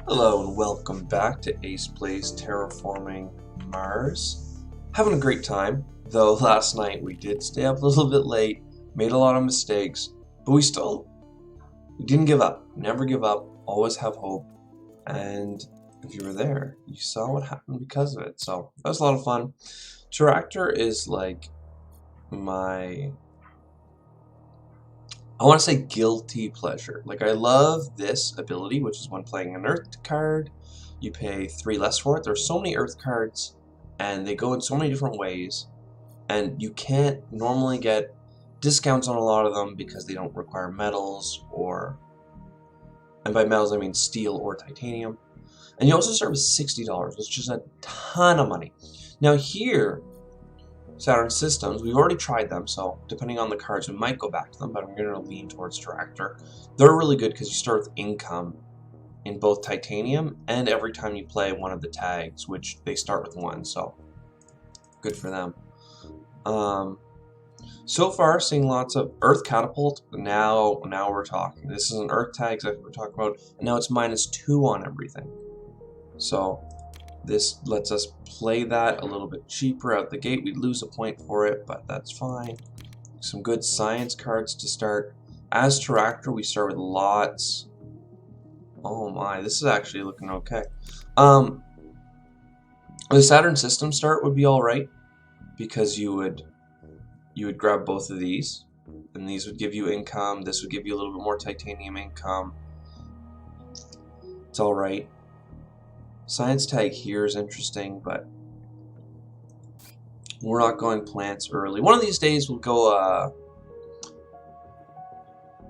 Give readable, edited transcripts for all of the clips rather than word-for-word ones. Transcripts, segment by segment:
Hello and welcome back to Ace Plays Terraforming Mars. Having a great time, though last night we did stay up a little bit late, made a lot of mistakes, but we didn't give up. Never give up, always have hope, and if you were there, you saw what happened because of it, so that was a lot of fun. Terractor is like my, I want to say guilty pleasure. Like, I love this ability, which is when playing an Earth card, you pay 3 less for it. There's so many Earth cards, and they go in so many different ways, and you can't normally get discounts on a lot of them because they don't require metals, and by metals I mean steel or titanium. And you also start with $60, which is a ton of money. Now here, Saturn systems, we've already tried them, so depending on the cards, we might go back to them, but I'm going to lean towards Terractor. They're really good because you start with income in both titanium and every time you play one of the tags, which they start with 1, so good for them. So far, seeing lots of Earth Catapult. Now we're talking. This is an Earth tag that we're talking about, and now it's -2 on everything. So this lets us play that a little bit cheaper out the gate. We'd lose a point for it, but that's fine. Some good science cards to start. As Terractor, we start with lots. Oh my, this is actually looking okay. The Saturn system start would be alright, because you would grab both of these, and these would give you income. This would give you a little bit more titanium income. It's alright. Science tag here is interesting, but we're not going plants early. One of these days we'll go,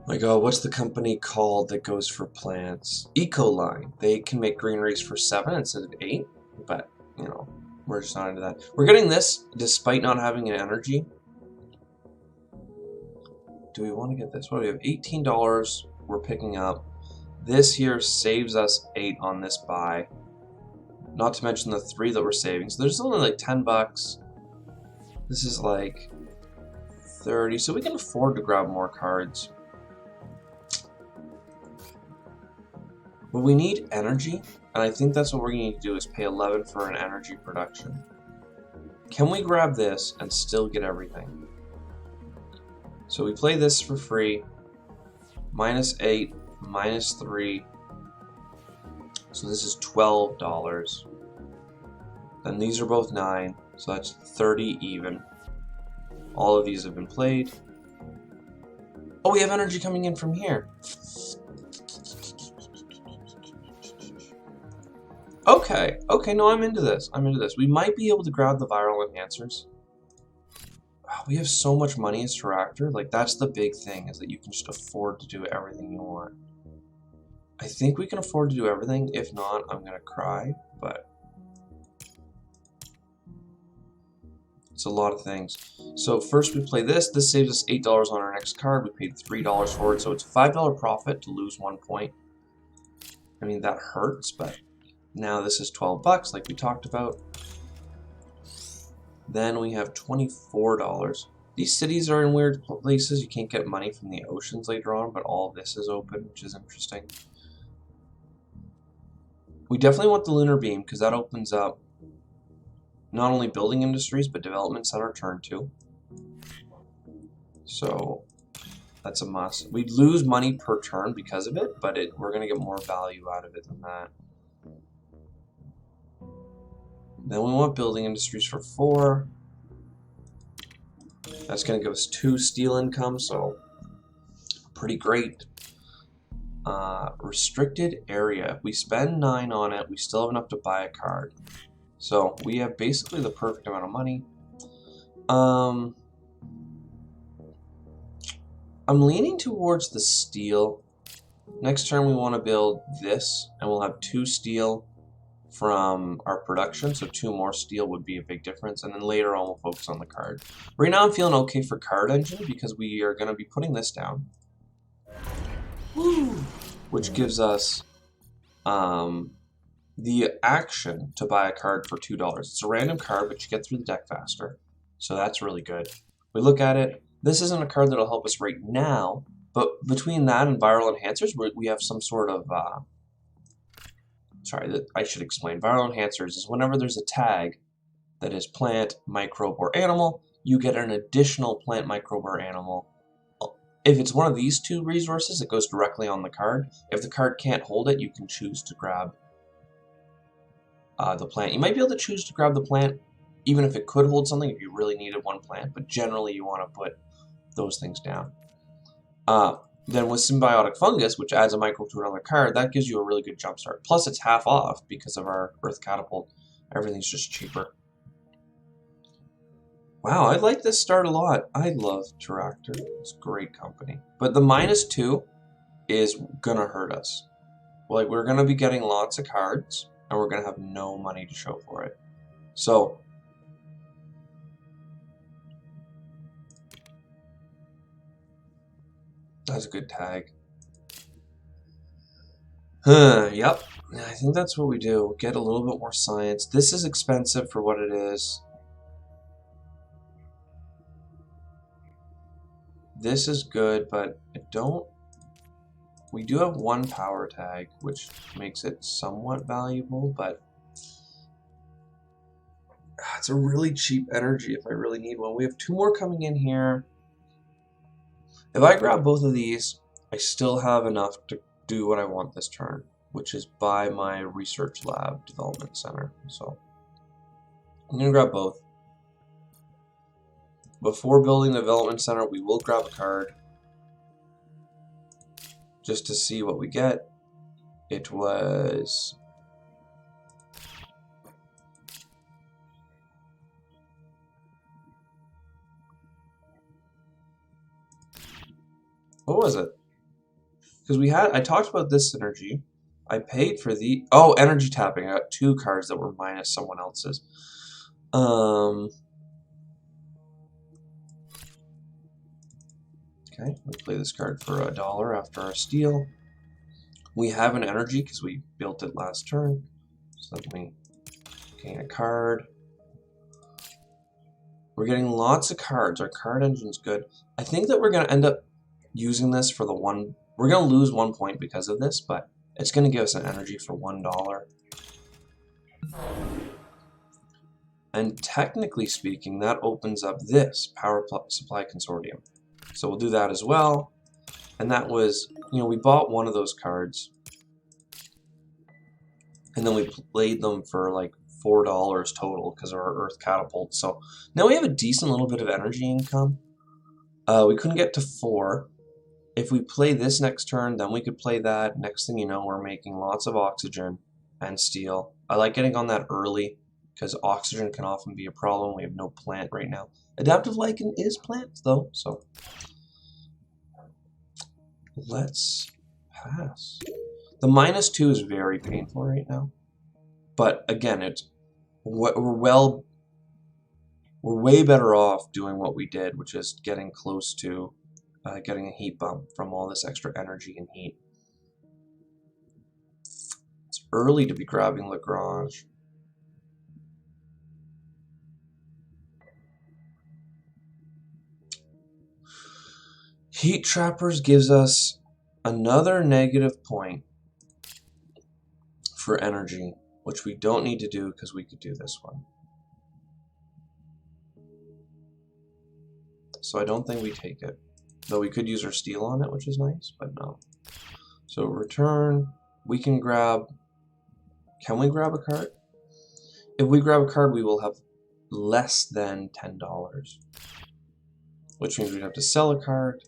my god, what's the company called that goes for plants? Ecoline. They can make greeneries for 7 instead of 8, but, you know, we're just not into that. We're getting this despite not having an energy. Do we want to get this? What do we have? $18 we're picking up. This here saves us 8 on this buy. Not to mention the 3 that we're saving. So there's only like 10 bucks. This is like 30. So we can afford to grab more cards. But we need energy. And I think that's what we're going to need to do is pay 11 for an energy production. Can we grab this and still get everything? So we play this for free. -8, -3. So this is $12. And these are both 9, so that's 30 even. All of these have been played. Oh, we have energy coming in from here. Okay, no, I'm into this. We might be able to grab the viral enhancers. Oh, we have so much money as Terractor. Like, that's the big thing, is that you can just afford to do everything you want. I think we can afford to do everything. If not, I'm gonna cry, but it's a lot of things. So first we play this. This saves us $8 on our next card. We paid $3 for it, so it's a $5 profit to lose 1 point. I mean, that hurts, but now this is 12 bucks like we talked about. Then we have $24. These cities are in weird places. You can't get money from the oceans later on, but all of this is open, which is interesting. We definitely want the lunar beam because that opens up not only building industries but developments at our turn too. So that's a must. We'd lose money per turn because of it, but we're going to get more value out of it than that. Then we want building industries for 4. That's going to give us 2 steel income, so pretty great. Restricted area. If we spend 9 on it, we still have enough to buy a card. So we have basically the perfect amount of money. I'm leaning towards the steel. Next turn we want to build this, and we'll have 2 steel from our production, so 2 more steel would be a big difference, and then later on we'll focus on the card. Right now I'm feeling okay for card engine because we are going to be putting this down. Woo! Which gives us the action to buy a card for $2. It's a random card, but you get through the deck faster, so that's really good. We look at it. This isn't a card that'll help us right now, but between that and viral enhancers, we have some sort of sorry, that I should explain. Viral enhancers is whenever there's a tag that is plant, microbe, or animal, you get an additional plant, microbe, or animal. If it's one of these two resources, it goes directly on the card. If the card can't hold it, you can choose to grab the plant. You might be able to choose to grab the plant even if it could hold something if you really needed one plant, but generally you want to put those things down. Then with symbiotic fungus, which adds a microbe to another card, that gives you a really good jump start. Plus it's half off because of our Earth Catapult. Everything's just cheaper. Wow, I like this start a lot. I love Terractor. It's a great company. But the -2 is gonna hurt us. Like, we're gonna be getting lots of cards, and we're gonna have no money to show for it. So that's a good tag. Yep. I think that's what we do. Get a little bit more science. This is expensive for what it is. This is good, but I don't... We do have one power tag, which makes it somewhat valuable, but it's a really cheap energy if I really need one. We have 2 more coming in here. If I grab both of these, I still have enough to do what I want this turn, which is buy my research lab development center. So I'm going to grab both. Before building the development center, we will grab a card just to see what we get. It was... What was it? Because I talked about this synergy. I paid for the... Oh, energy tapping. I got 2 cards that were minus someone else's. Okay, we play this card for $1 after our steal. We have an energy because we built it last turn. So let me gain a card. We're getting lots of cards. Our card engine's good. I think that we're going to end up using this for the one... We're going to lose 1 point because of this, but it's going to give us an energy for $1. And technically speaking, that opens up this Power Supply Consortium. So we'll do that as well. And that was, you know, we bought one of those cards. And then we played them for like $4 total because of our Earth Catapult. So now we have a decent little bit of energy income. We couldn't get to 4. If we play this next turn, then we could play that. Next thing you know, we're making lots of oxygen and steel. I like getting on that early because oxygen can often be a problem. We have no plant right now. Adaptive lichen is plants though, so let's pass. The -2 is very painful right now, but again, we're way better off doing what we did, which is getting close to getting a heat bump from all this extra energy and heat. It's early to be grabbing Lagrange. Heat Trappers gives us another negative point for energy, which we don't need to do because we could do this one. So I don't think we take it. Though we could use our steel on it, which is nice, but no. So return, we can grab... Can we grab a card? If we grab a card, we will have less than $10. Which means we'd have to sell a card.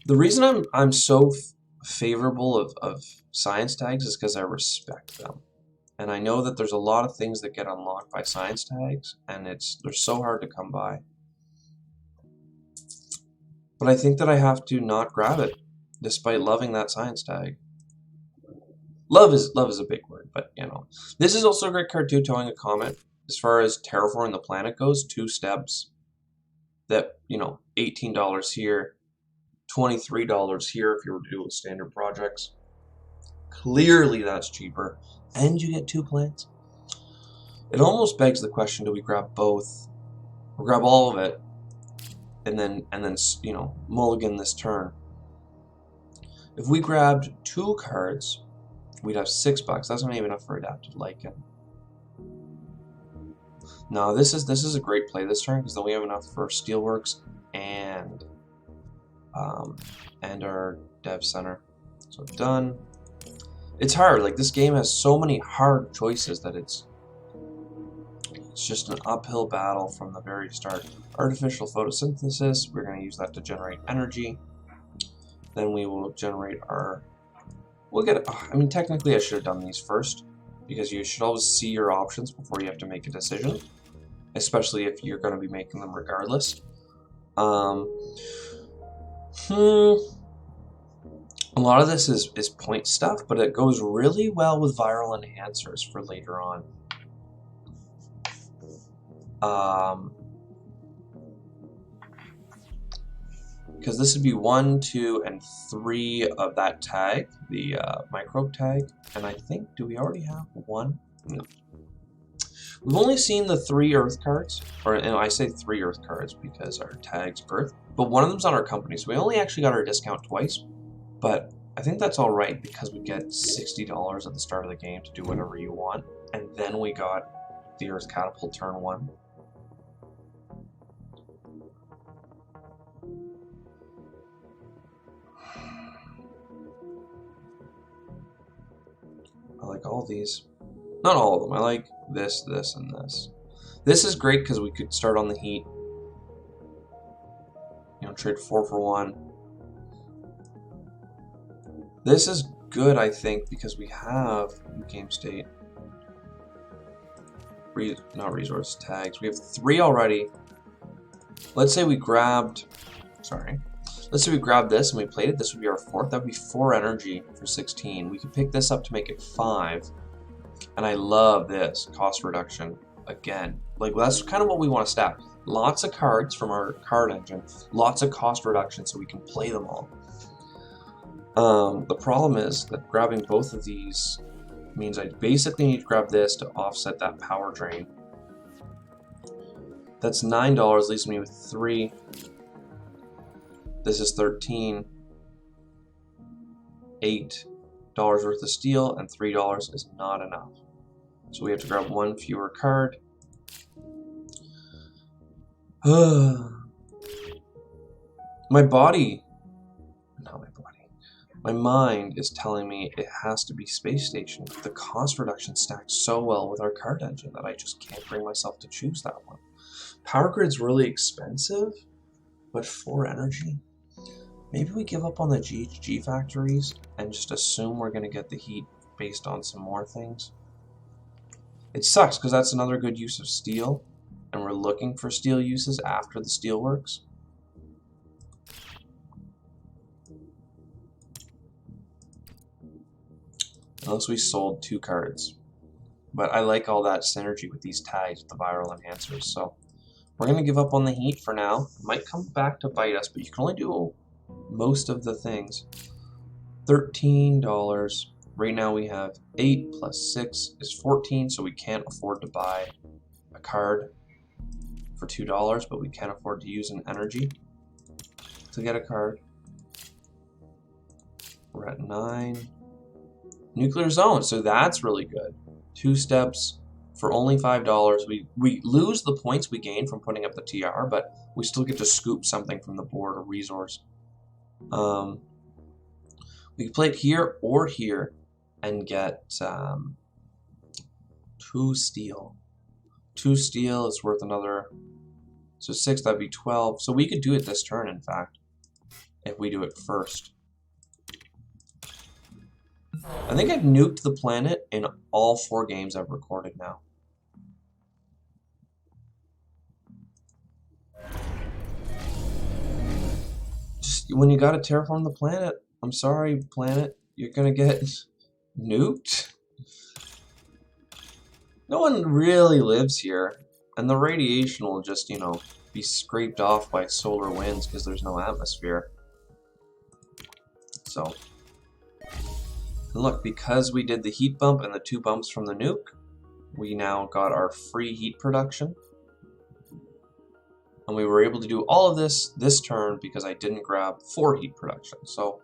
The reason I'm so favorable of science tags is because I respect them. And I know that there's a lot of things that get unlocked by science tags, and they're so hard to come by. But I think that I have to not grab it, despite loving that science tag. Love is a big word, but you know. This is also a great card too, Towing a Comet. As far as terraforming the planet goes, 2 steps. That, you know, $18 here, $23 here if you were to do it with standard projects. Clearly that's cheaper. And you get 2 plants. It almost begs the question, do we grab both? Or grab all of it and then you know, mulligan this turn. If we grabbed 2 cards, we'd have $6. That's not even enough for Adapted Lichen. No, this is a great play this turn, because then we have enough for Steelworks and our Dev Center. So done. It's hard. Like, this game has so many hard choices that it's just an uphill battle from the very start. Artificial photosynthesis, we're going to use that to generate energy. Then we will generate our... We'll get... I mean, technically I should have done these first, because you should always see your options before you have to make a decision, especially if you're going to be making them regardless. A lot of this is point stuff, but it goes really well with viral enhancers for later on. Because this would be 1, 2, and 3 of that tag, the microbe tag. And I think, do we already have 1? No. We've only seen the 3 Earth cards, and I say 3 Earth cards because our tag's Earth, but one of them's on our company, so we only actually got our discount twice. But I think that's alright because we get $60 at the start of the game to do whatever you want, and then we got the Earth Catapult turn 1. I like all these. Not all of them. I like this, this, and this. This is great because we could start on the heat. You know, trade 4 for 1. This is good, I think, because we have game state. Not resource tags. We have 3 already. Let's say we grabbed. Sorry. Let's say we grabbed this and we played it. This would be our 4th. That would be 4 energy for 16. We could pick this up to make it 5. And I love this cost reduction again. Like, that's kind of what we want to stack. Lots of cards from our card engine. Lots of cost reduction so we can play them all. The problem is that grabbing both of these means I basically need to grab this to offset that power drain. That's $9, leaves me with 3. This is 13. $8 worth of steel, and $3 is not enough. So we have to grab 1 fewer card. My mind is telling me it has to be Space Station. The cost reduction stacks so well with our card engine that I just can't bring myself to choose that one. Power Grid's really expensive, but 4 energy. Maybe we give up on the GHG factories and just assume we're going to get the heat based on some more things. It sucks because that's another good use of steel, and we're looking for steel uses after the steel works. Unless we sold 2 cards. But I like all that synergy with these tags with the viral enhancers, so we're going to give up on the heat for now. It might come back to bite us, but you can only do most of the things. $13. Right now we have 8 plus 6 is 14, so we can't afford to buy a card for $2, but we can afford to use an energy to get a card. We're at 9. Nuclear Zone, so that's really good. 2 steps for only $5. We lose the points we gain from putting up the TR, but we still get to scoop something from the board or resource. We can play it here or here and get 2 steel. 2 steel is worth another, so 6, that'd be 12. So we could do it this turn, in fact, if we do it first. I think I've nuked the planet in all 4 games I've recorded now. Just when you gotta terraform the planet, I'm sorry, planet, you're gonna get nuked. No one really lives here, and the radiation will just, you know, be scraped off by solar winds because there's no atmosphere. So. And look, because we did the heat bump and the 2 bumps from the nuke, we now got our free heat production. And we were able to do all of this turn because I didn't grab 4 heat production. So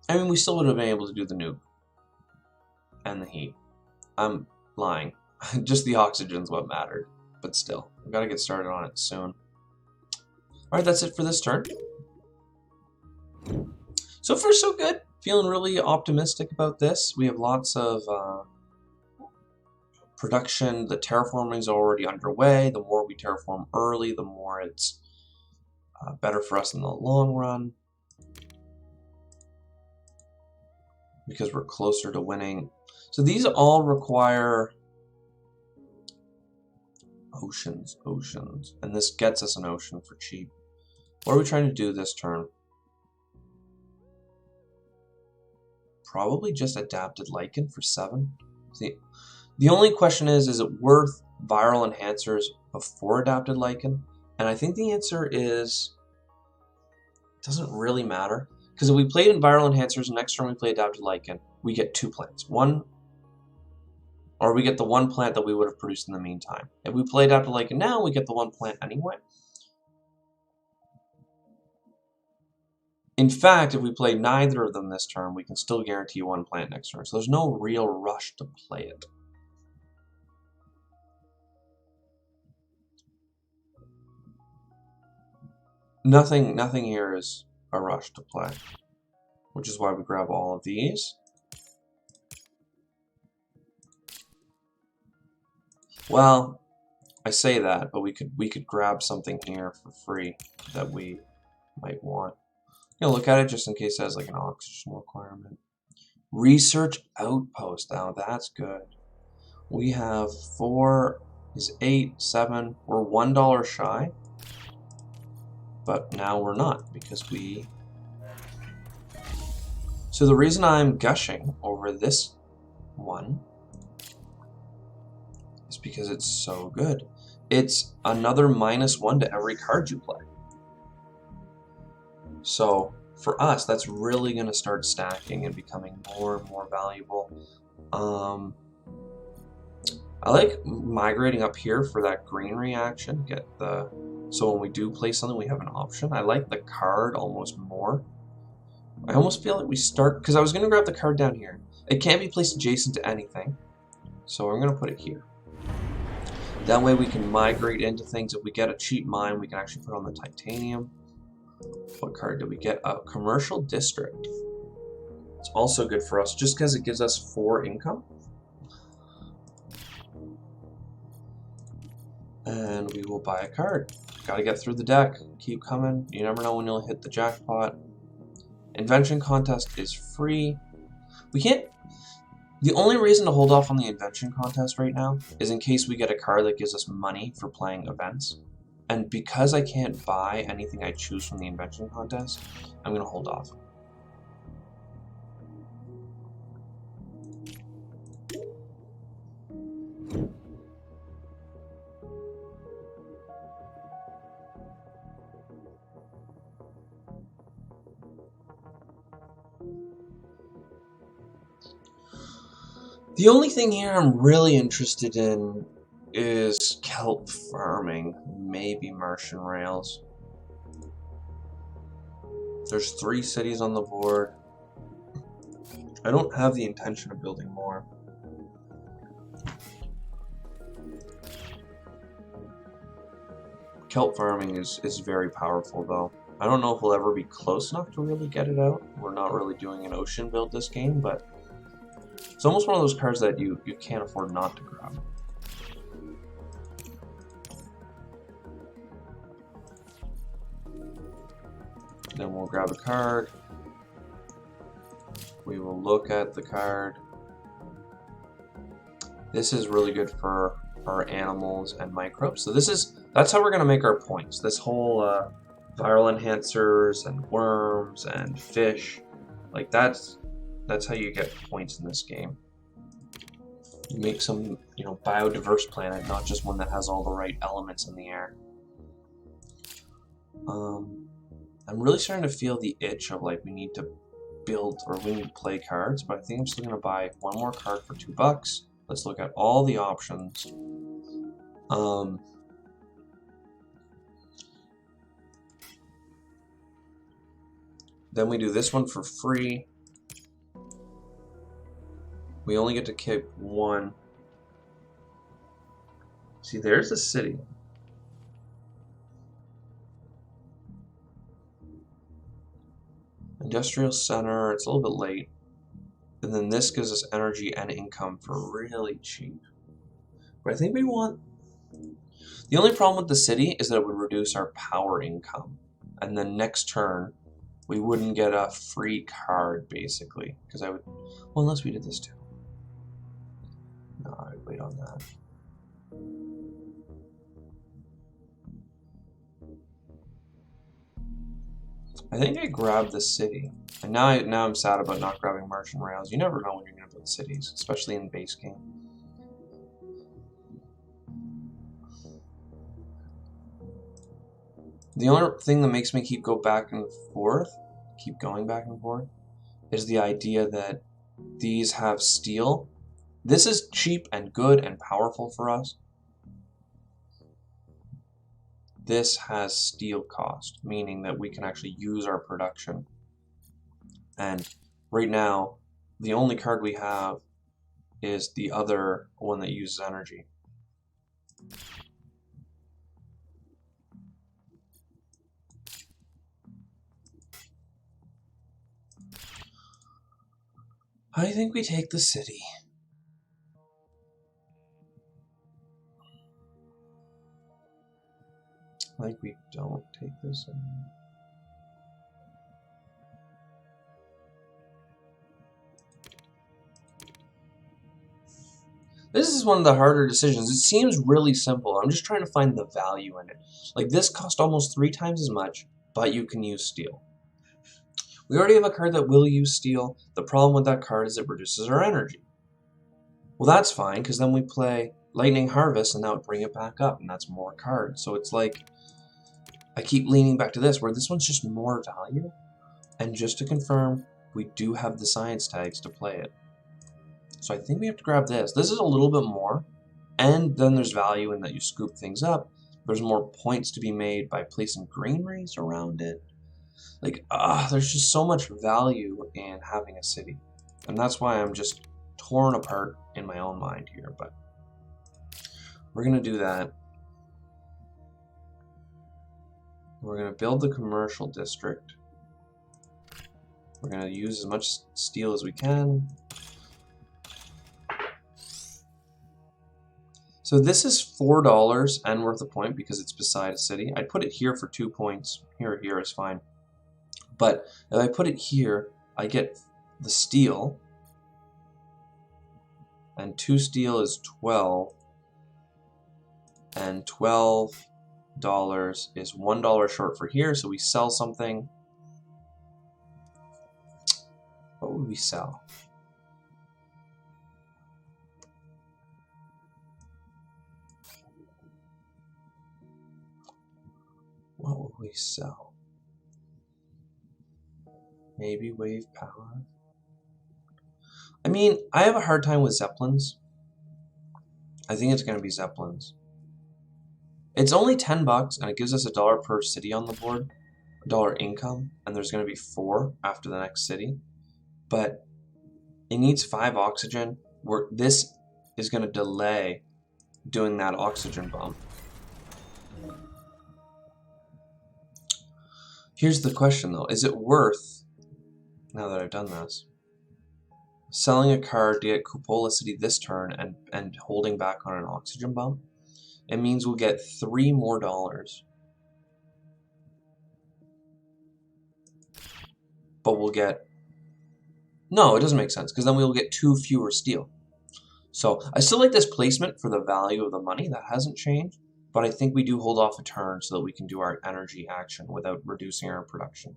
I mean, we still would have been able to do the nuke and the heat. I'm lying. Just the oxygen's what mattered. But still, we gotta get started on it soon. Alright, that's it for this turn. So far, so good. Feeling really optimistic about this. We have lots of production. The terraforming is already underway. The more we terraform early, the more it's better for us in the long run. Because we're closer to winning. So these all require oceans. And this gets us an ocean for cheap. What are we trying to do this turn? Probably just adapted lichen for 7. See, the only question is it worth viral enhancers before adapted lichen? And I think the answer is, it doesn't really matter. Because if we played in viral enhancers and next turn we play adapted lichen, we get 2 plants. Or we get the 1 plant that we would have produced in the meantime. If we play adapted lichen now, we get the 1 plant anyway. In fact, if we play neither of them this turn, we can still guarantee 1 plant next turn. So there's no real rush to play it. Nothing here is a rush to play, which is why we grab all of these. Well, I say that, but we could grab something here for free that we might want. Look at it just in case it has like an oxygen requirement. Research outpost. Now that's good. We have 4 is 8, 7. We're $1 shy. But now we're not because we. So the reason I'm gushing over this one is because it's so good. It's another -1 to every card you play. So for us, that's really going to start stacking and becoming more and more valuable. I like migrating up here for that green reaction. So when we do play something, we have an option. I like the card almost more. I almost feel like we start, because I was going to grab the card down here. It can't be placed adjacent to anything, so we're going to put it here. That way we can migrate into things. If we get a cheap mine, we can actually put on the titanium. What card did we get? A commercial district. It's also good for us just because it gives us 4 income. And we will buy a card. Gotta get through the deck. Keep coming. You never know when you'll hit the jackpot. Invention contest is free. We can't. The only reason to hold off on the invention contest right now is in case we get a card that gives us money for playing events. And because I can't buy anything I choose from the invention contest, I'm going to hold off. The only thing here I'm really interested in is kelp farming, maybe Martian rails. There's 3 cities on the board. I don't have the intention of building more. Kelp farming is very powerful though. I don't know if we'll ever be close enough to really get it out. We're not really doing an ocean build this game, but it's almost one of those cards that you can't afford not to grab. Then we'll grab a card. We will look at the card. This is really good for our animals and microbes. So that's how we're going to make our points. This whole viral enhancers and worms and fish, like that's how you get points in this game. You make some, biodiverse planet, not just one that has all the right elements in the air. I'm really starting to feel the itch of like we need to build or we need to play cards, but I think I'm still going to buy 1 more card for $2. Let's look at all the options. Then we do this one for free. We only get to keep one. See, there's the city. Industrial center, it's a little bit late. And then this gives us energy and income for really cheap. But I think we want... The only problem with the city is that it would reduce our power income. And then next turn, we wouldn't get a free card, basically. Because I would... Well, unless we did this too. No, I'd wait on that. I think I grabbed the city. And now I'm sad about not grabbing merchant rails. You never know when you're going to build cities, especially in base game. The only thing that makes me keep going back and forth, is the idea that these have steel. This is cheap and good and powerful for us. This has steel cost, meaning that we can actually use our production. And right now, the only card we have is the other one that uses energy. I think we take the city. Like we don't take this in. This is one of the harder decisions. It seems really simple. I'm just trying to find the value in it. Like this cost almost 3 times as much, but you can use steel. We already have a card that will use steel. The problem with that card is it reduces our energy. Well, that's fine, because then we play Lightning Harvest, and that would bring it back up, and that's more cards. So it's like, I keep leaning back to this, where this one's just more value. And just to confirm, we do have the science tags to play it. So I think we have to grab this. This is a little bit more, and then there's value in that you scoop things up. There's more points to be made by placing greeneries around it. Like, there's just so much value in having a city. And that's why I'm just torn apart in my own mind here, but we're going to do that. We're going to build the commercial district. We're going to use as much steel as we can. So this is $4 and worth a point because it's beside a city. I'd put it here for 2 points. Here or here is fine. But if I put it here, I get the steel. And 2 steel is 12. And $12 is $1 short for here. So we sell something. What would we sell? What would we sell? Maybe wave power. I mean, I have a hard time with Zeppelins. I think it's going to be Zeppelins. It's only $10 and it gives us $1 per city on the board, $1 income, and there's going to be 4 after the next city. But it needs 5 oxygen. This is going to delay doing that oxygen bump. Here's the question though, is it worth, now that I've done this, selling a card to get Cupola City this turn and holding back on an oxygen bump? It means we'll get $3 more. But we'll get, no, it doesn't make sense, because then we'll get 2 fewer steel. So I still like this placement for the value of the money, that hasn't changed, but I think we do hold off a turn so that we can do our energy action without reducing our production.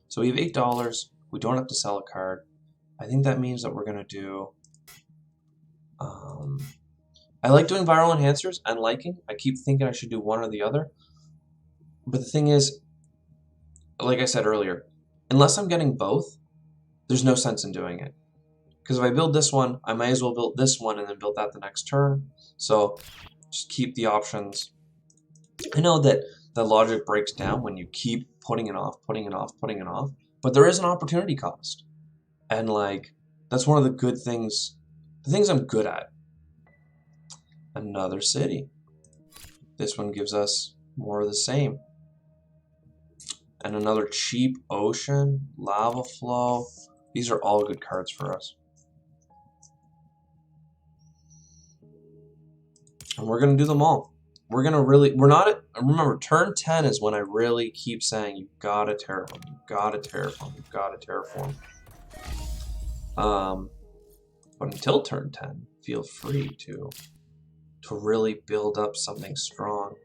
So we have $8, we don't have to sell a card. I think that means that we're going to do, I like doing viral enhancers and liking. I keep thinking I should do one or the other. But the thing is, like I said earlier, unless I'm getting both, there's no sense in doing it. Because if I build this one, I might as well build this one and then build that the next turn. So just keep the options. I know that the logic breaks down when you keep putting it off, but there is an opportunity cost. And like, that's one of the good things. The things I'm good at. Another city. This one gives us more of the same. And another cheap ocean, lava flow. These are all good cards for us. And we're going to do them all. We're going to really, we're not at, remember, turn 10 is when I really keep saying, you gotta terraform, you gotta terraform, you gotta terraform. But until turn 10, feel free to really build up something strong.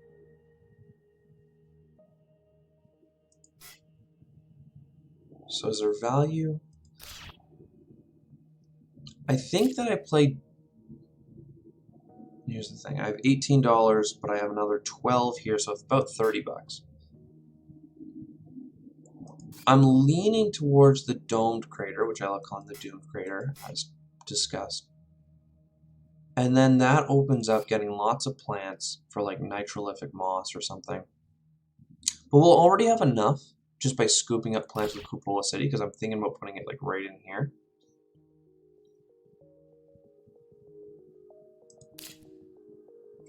So is there value? I think that I played. Here's the thing. I have $18, but I have another 12 here, so it's about 30 bucks. I'm leaning towards the domed crater, which I like calling the doomed crater, as discussed. And then that opens up getting lots of plants for like nitrolithic moss or something. But we'll already have enough just by scooping up plants with Cupola City, because I'm thinking about putting it like right in here.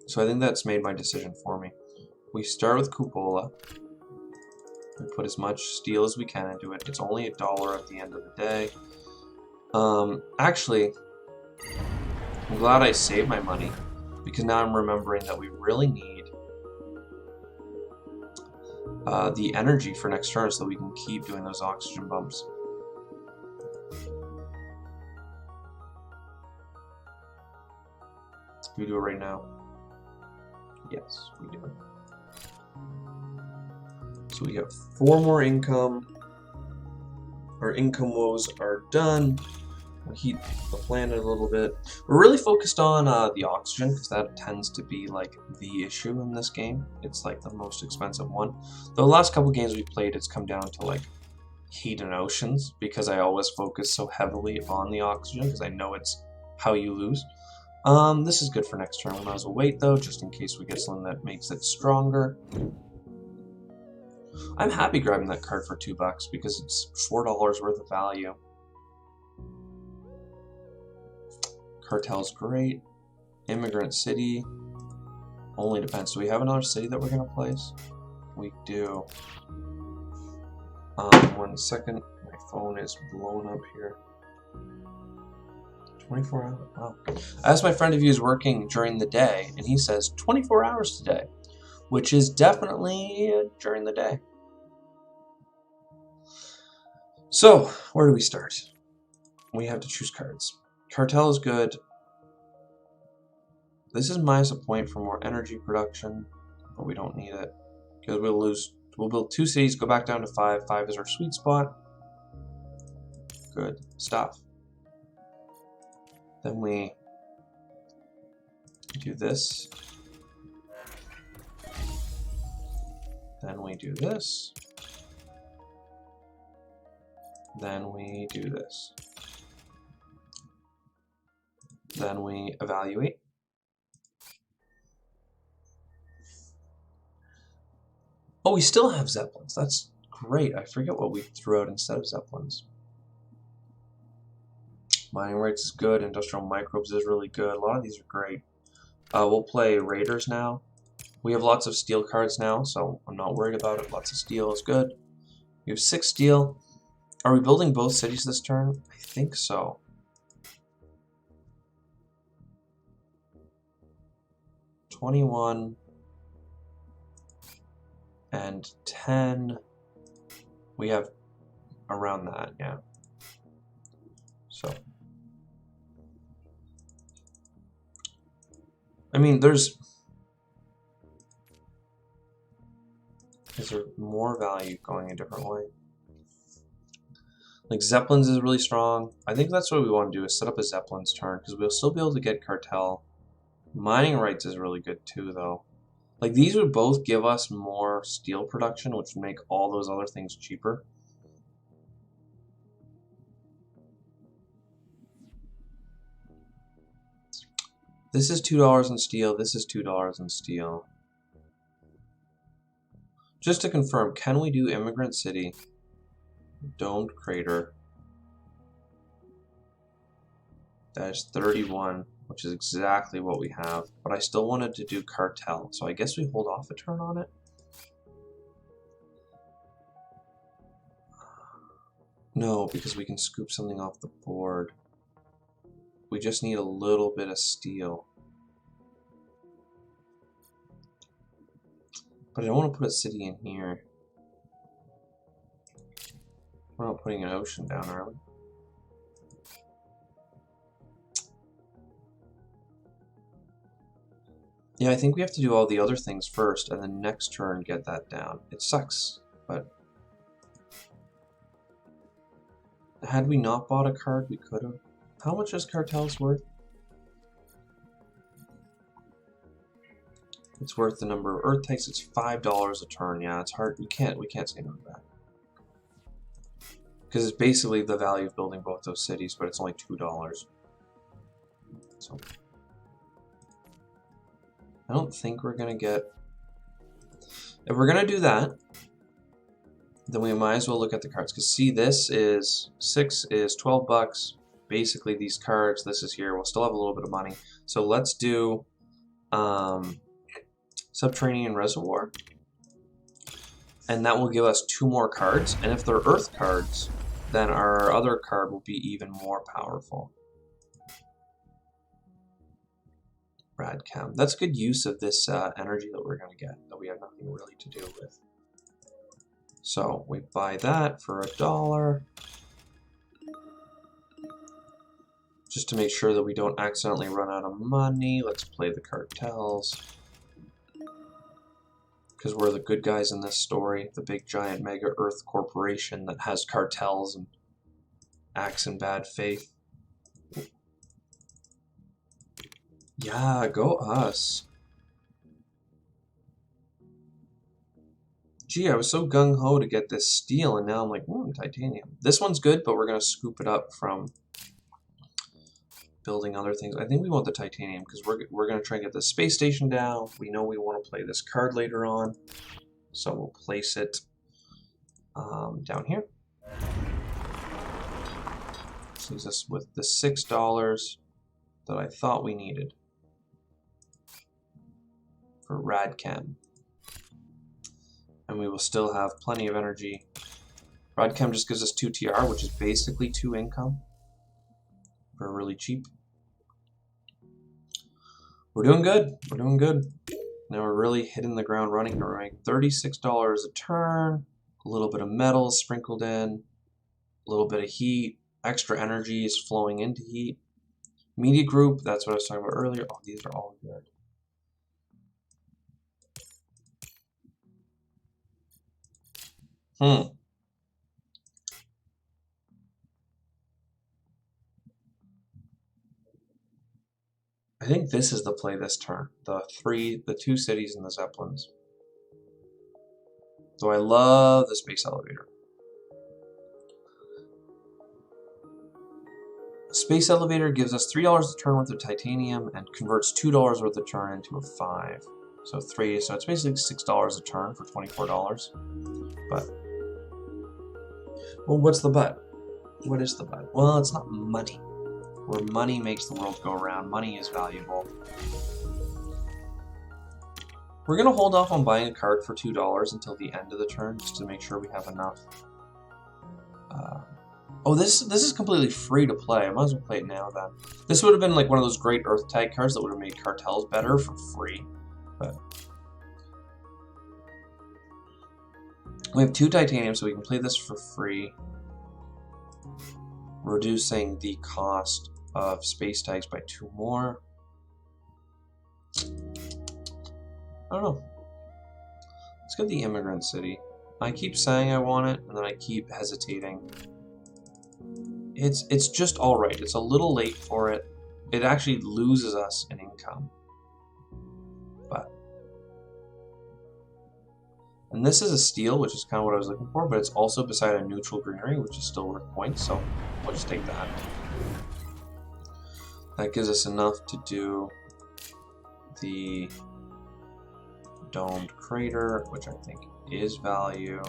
So I think that's made my decision for me. We start with Cupola. We put as much steel as we can into it. It's only $1 at the end of the day. Actually, I'm glad I saved my money, because now I'm remembering that we really need the energy for next turn so we can keep doing those oxygen bumps. Do we do it right now? Yes, we do. So we have 4 more income. Our income woes are done. We heat the planet a little bit. We're really focused on the oxygen, because that tends to be like the issue in this game. It's like the most expensive one. The last couple games we played, it's come down to like heat and oceans, because I always focus so heavily on the oxygen, because I know it's how you lose. This is good for next turn. We might as well wait though, just in case we get something that makes it stronger. I'm happy grabbing that card for $2 because it's $4 worth of value. Cartel's great. Immigrant City. Only depends. Do we have another city that we're going to place? We do. 1 second. My phone is blowing up here. 24 hours. Wow. I asked my friend if he was working during the day, and he says 24 hours today, which is definitely during the day. So, where do we start? We have to choose cards. Cartel is good. This is minus a point for more energy production, but we don't need it because we'll lose. We'll build 2 cities, go back down to 5. 5 is our sweet spot. Good stuff. Then we do this. Then we do this. Then we do this. Then we evaluate. Oh, we still have Zeppelins. That's great. I forget what we threw out instead of Zeppelins. Mining rates is good. Industrial microbes is really good. A lot of these are great. We'll play Raiders now. We have lots of steel cards now, so I'm not worried about it. Lots of steel is good. We have 6 steel. Are we building both cities this turn? I think so. $21 and 10. We have around that, yeah. So, I mean, is there more value going a different way? Like Zeppelins is really strong. I think that's what we want to do, is set up a Zeppelin's turn, because we'll still be able to get Cartel. Mining rights is really good too, though. Like these would both give us more steel production, which would make all those other things cheaper. This is $2 in steel. This is $2 in steel. Just to confirm, can we do Immigrant City, Domed Crater, That is 31, which is exactly what we have. But I still wanted to do cartel, so I guess we hold off a turn on it. No, because we can scoop something off the board. We just need a little bit of steel. But I don't want to put a city in here. We're not putting an ocean down, are we? Yeah, I think we have to do all the other things first, and then next turn get that down. It sucks, but... Had we not bought a card, we could have. How much is Cartel's worth? It's worth the number of Earth types. It's $5 a turn. Yeah, it's hard. We can't say no to that. Because it's basically the value of building both those cities, but it's only $2. So I don't think we're gonna get. If we're gonna do that, then we might as well look at the cards. Because see, this is 6 is $12. Basically, these cards. This is here. We'll still have a little bit of money. So let's do. Subterranean Reservoir, and that will give us 2 more cards, and if they're Earth cards, then our other card will be even more powerful. Radcam. That's good use of this energy that we're going to get, that we have nothing really to do with. So we buy that for $1, just to make sure that we don't accidentally run out of money. Let's play the cartels. Because we're the good guys in this story, the big giant mega Earth corporation that has cartels and acts in bad faith. Yeah, go us. Gee, I was so gung-ho to get this steel, and now I'm like, titanium. This one's good, but we're going to scoop it up from building other things. I think we want the titanium because we're going to try and get the space station down. We know we want to play this card later on, so we'll place it down here. This leaves us with the $6 that I thought we needed for Radcam, and we will still have plenty of energy. Radcam just gives us 2 TR, which is basically 2 income for really cheap. We're doing good. We're doing good. Now we're really hitting the ground running. We're making $36 a turn. A little bit of metal sprinkled in. A little bit of heat. Extra energy is flowing into heat. Media group, that's what I was talking about earlier. Oh, these are all good. I think this is the play this turn. The 2 cities and the Zeppelins. So I love the space elevator. Space elevator gives us $3 a turn worth of titanium and converts $2 worth of turn into a 5. So 3. So it's basically $6 a turn for $24. But well, what's the but? What is the but? Well, it's not money. Where money makes the world go around. Money is valuable. We're going to hold off on buying a card for $2 until the end of the turn, just to make sure we have enough. Oh, this is completely free to play. I might as well play it now then. This would have been like one of those great Earth tag cards that would have made cartels better for free. But we have 2 titanium, so we can play this for free, reducing the cost of space tags by 2 more. I don't know. Let's get the immigrant city. I keep saying I want it, and then I keep hesitating. It's just alright. It's a little late for it. It actually loses us in income. But and this is a steel, which is kind of what I was looking for, but it's also beside a neutral greenery, which is still worth points, so we'll just take that. That gives us enough to do the domed crater, which I think is value.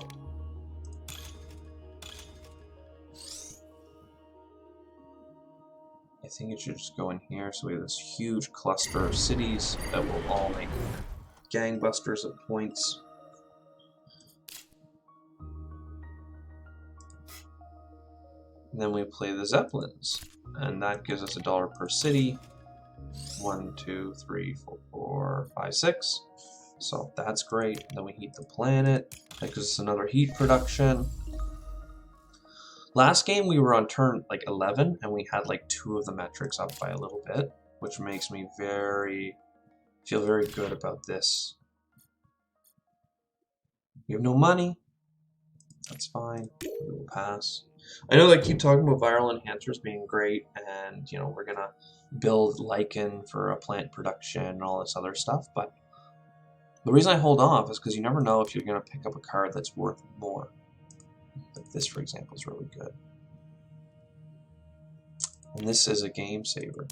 I think it should just go in here. So we have this huge cluster of cities that will all make gangbusters of points. And then we play the Zeppelins, and that gives us $1 per city. 1, 2, 3, 4, 5, 6. So that's great. Then we heat the planet. That gives us another heat production. Last game we were on turn like 11, and we had like 2 of the metrics up by a little bit, which makes me feel very good about this. You have no money. That's fine. We'll pass. I know they keep talking about viral enhancers being great, and you know we're gonna build lichen for a plant production and all this other stuff, but the reason I hold off is because you never know if you're gonna pick up a card that's worth more. Like this, for example, is really good, and this is a game saver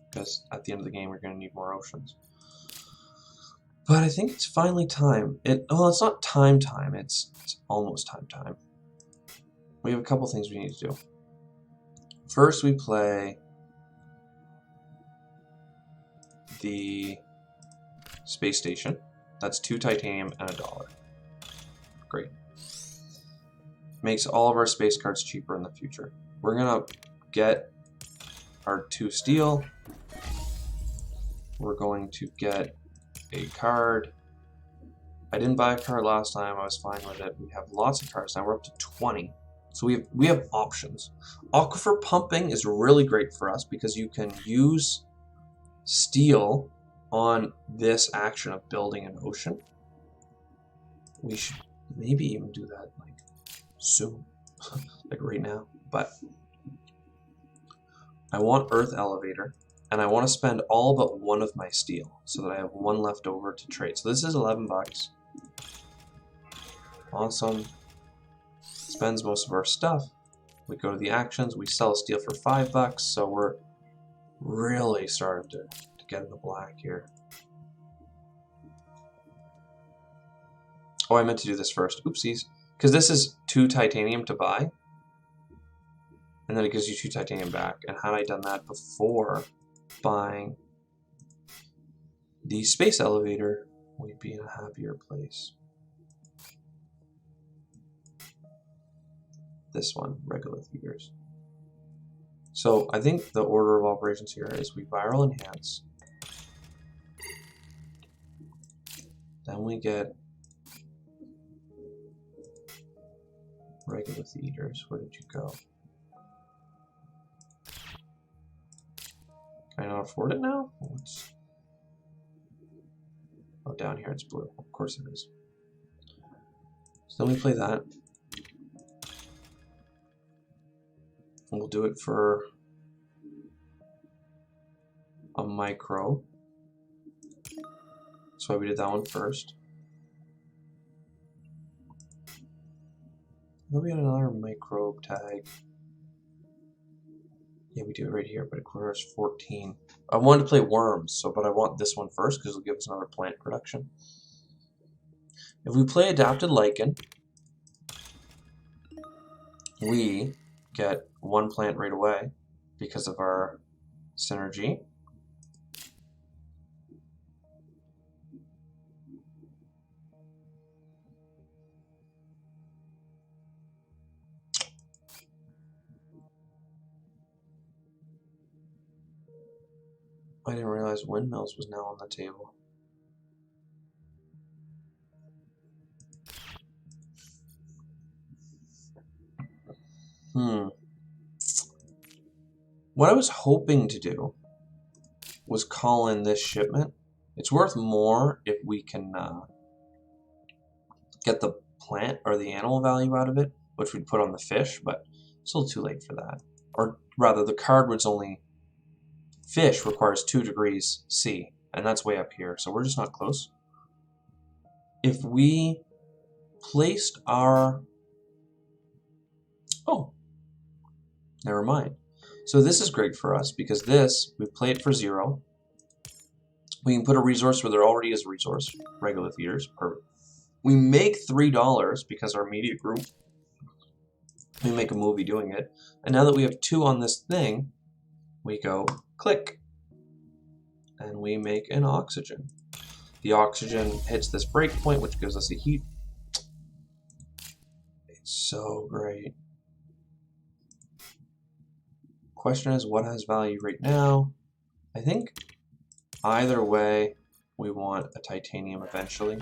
because at the end of the game you're gonna need more oceans. But I think it's finally time. Well, it's not time. It's almost time. We have a couple things we need to do. First, we play the space station. That's 2 titanium and $1. Great. Makes all of our space cards cheaper in the future. We're gonna get our 2 steel. We're going to get a card. I didn't buy a card last time. I was fine with it. We have lots of cards now. We're up to 20. So we have options. Aquifer pumping is really great for us because you can use steel on this action of building an ocean. We should maybe even do that like soon, like right now. But I want Earth Elevator, and I want to spend all but 1 of my steel so that I have 1 left over to trade. So this is 11 bucks. Awesome. Spends most of our stuff. We go to the actions, we sell steel for 5 bucks, so we're really starting to get in the black here. Oh, I meant to do this first. Oopsies. Because this is 2 titanium to buy, and then it gives you 2 titanium back. And had I done that before buying the space elevator, we'd be in a happier place. This one, regolith heaters. So I think the order of operations here is we viral enhance, then we get regolith heaters. Where did you go? Can I not afford it now? Oh, down here it's blue. Of course it is. So then we play that. We'll do it for a micro. That's why we did that one first. Then we got another microbe tag. Yeah, we do it right here, but it requires 14. I wanted to play worms, but I want this one first because it'll give us another plant production. If we play adapted lichen, we get 1 plant right away because of our synergy. I didn't realize windmills was now on the table. What I was hoping to do was call in this shipment. It's worth more if we can get the plant or the animal value out of it, which we'd put on the fish, but still too late for that. Or rather, the card was only fish requires 2 degrees C, and that's way up here, so we're just not close. If we placed our... Oh, never mind. So this is great for us because this, we play it for 0. We can put a resource where there already is a resource, regolith heaters. Perfect. We make $3 because our media group, we make a movie doing it. And now that we have 2 on this thing, we go click, and we make an oxygen. The oxygen hits this breakpoint, which gives us a heat. It's so great. Question is, what has value right now? I think either way, we want a titanium eventually.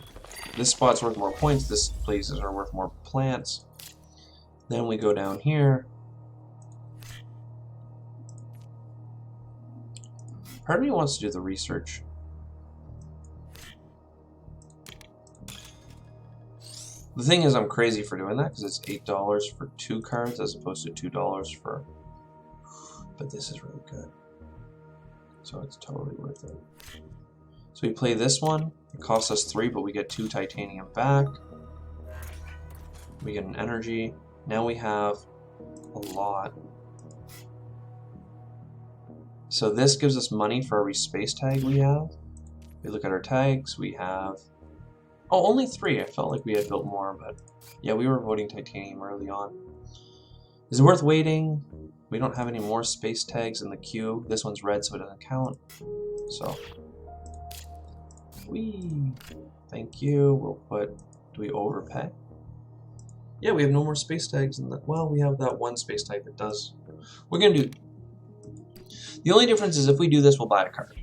This spot's worth more points, this places are worth more plants. Then we go down here. Part of me wants to do the research. The thing is, I'm crazy for doing that because it's $8 for 2 cards as opposed to $2 for... But this is really good. So it's totally worth it. So we play this one. It costs us 3, but we get 2 titanium back. We get an energy. Now we have a lot. So this gives us money for every space tag we have. We look at our tags, we have... Oh, only 3. I felt like we had built more, but... Yeah, we were voting titanium early on. Is it worth waiting? We don't have any more space tags in the queue. This one's red, so it doesn't count. So... Whee! Thank you. We'll put... Do we overpay? Yeah, we have no more space tags in that. Well, we have that one space tag that does. We're gonna do... The only difference is if we do this, we'll buy a card.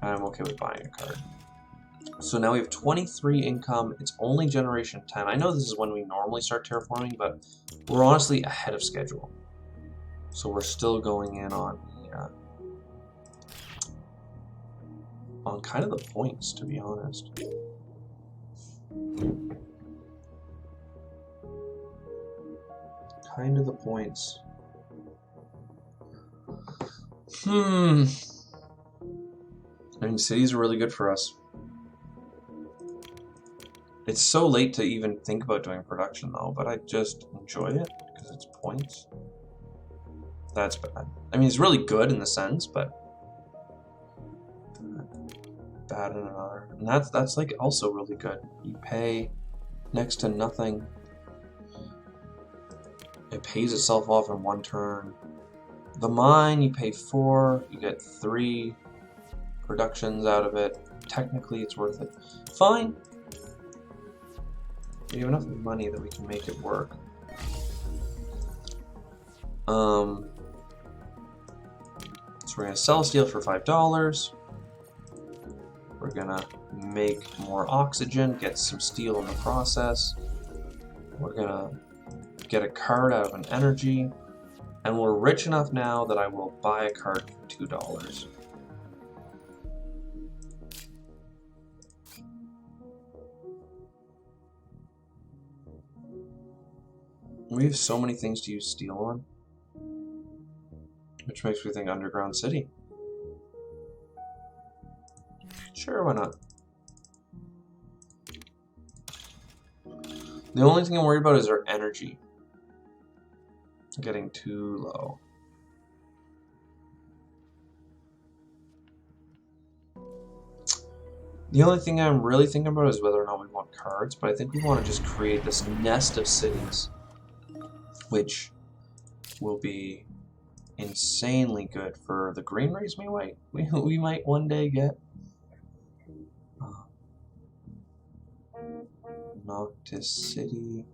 I'm okay with buying a card. So now we have 23 income. It's only generation 10. I know this is when we normally start terraforming, but we're honestly ahead of schedule. So we're still going in on kind of the points, to be honest. Kind of the points. I mean, cities are really good for us. It's so late to even think about doing production, though, but I just enjoy it because it's points. That's bad. I mean, it's really good in the sense, but bad in another. And that's like also really good. You pay next to nothing. It pays itself off in 1 turn. The mine, you pay 4, you get 3 productions out of it. Technically, it's worth it. Fine. We have enough money that we can make it work. So we're gonna sell steel for $5. We're gonna make more oxygen, get some steel in the process. We're gonna get a card out of an energy. And we're rich enough now that I will buy a card for $2. We have so many things to use steel on. Which makes me think underground city. Sure, why not? The only thing I'm worried about is our energy. Getting too low. The only thing I'm really thinking about is whether or not we want cards, but I think we want to just create this nest of cities, which will be insanely good for the green race we might one day get. Noctis City.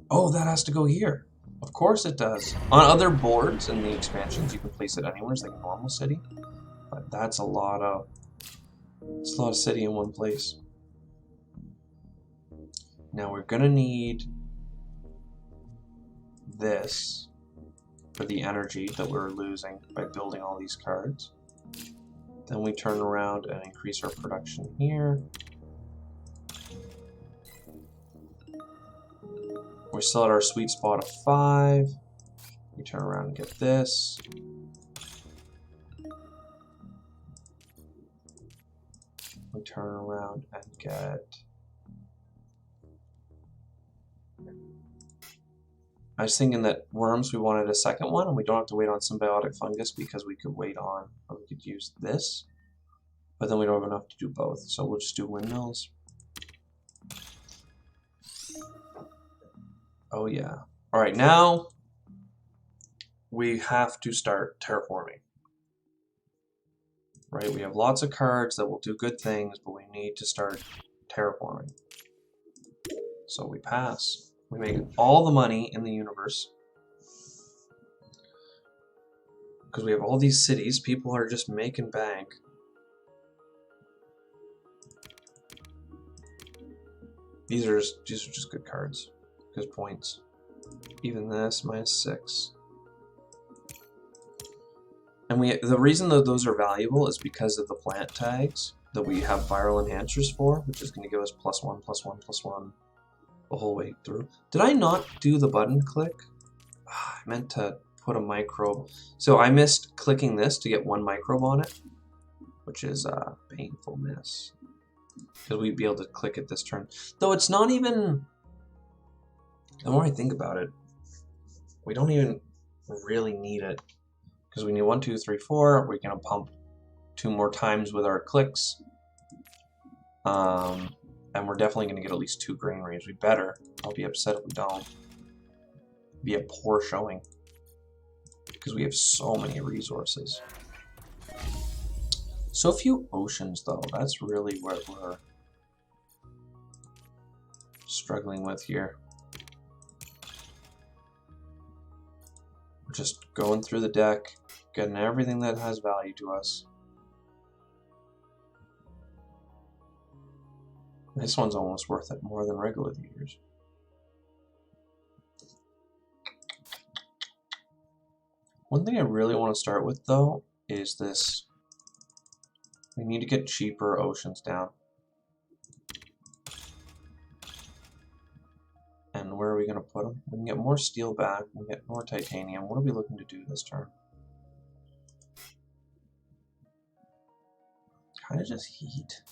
Oh, that has to go here. Of course it does. On other boards in the expansions, you can place it anywhere. It's like a normal city. But that's a lot of... It's a lot of city in one place. Now we're gonna need this for the energy that we're losing by building all these cards. Then we turn around and increase our production here. We're still at our sweet spot of 5. We turn around and get this. We turn around and get... I was thinking that worms, we wanted a second one, and we don't have to wait on symbiotic fungus because we could wait on, or we could use this. But then we don't have enough to do both, so we'll just do windmills. Oh yeah. Alright, now we have to start terraforming. Right, we have lots of cards that will do good things, but we need to start terraforming. So we pass. We make all the money in the universe. Because we have all these cities, people are just making bank. These are just good cards. Good points. Even this, -6. And the reason that those are valuable is because of the plant tags that we have viral enhancers for, which is going to give us +1, +1, +1 the whole way through. Did I not do the button click? I meant to put a microbe. So I missed clicking this to get 1 microbe on it, which is a painful miss. Because we'd be able to click it this turn. Though it's not even... The more I think about it, we don't even really need it. Because we need 1, 2, 3, 4. We're going to pump 2 more times with our clicks. And we're definitely going to get at least 2 grain range. We better. I'll be upset if we don't. Be a poor showing. Because we have so many resources. So few oceans, though. That's really what we're struggling with here. We're just going through the deck, getting everything that has value to us. This one's almost worth it more than regular theaters. One thing I really want to start with, though, is this. We need to get cheaper oceans down. And where are we going to put them? We can get more steel back, we can get more titanium. What are we looking to do this turn? Kind of just heat.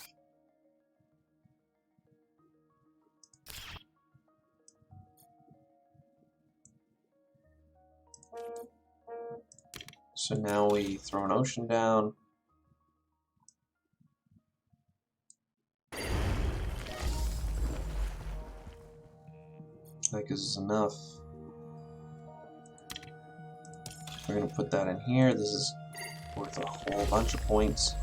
So now we throw an ocean down. That gives us enough. We're going to put that in here. This is worth a whole bunch of points.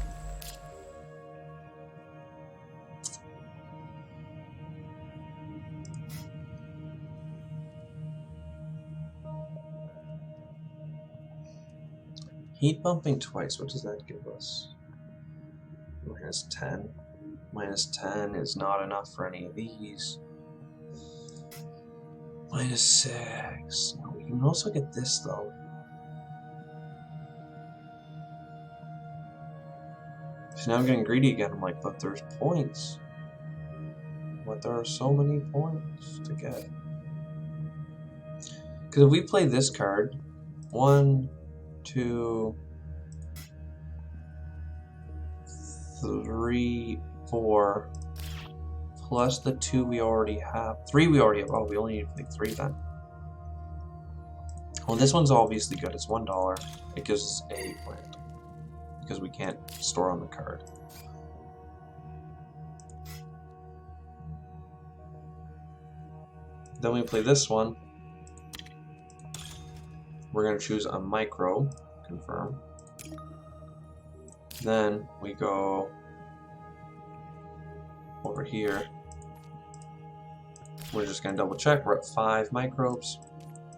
Heat bumping twice, what does that give us? -10. -10 is not enough for any of these. -6. No, we can also get this though. So now I'm getting greedy again. I'm like, but there's points. But there are so many points to get. Because if we play this card, 1, 2, 3, 4, plus the 2 we already have. 3 we already have. Oh, we only need like 3 then. Well, this one's obviously good. It's $1. It gives us a plant. Because we can't store on the card. Then we play this one. We're going to choose a micro. Confirm. Then we go over here. We're just going to double check. We're at 5 microbes.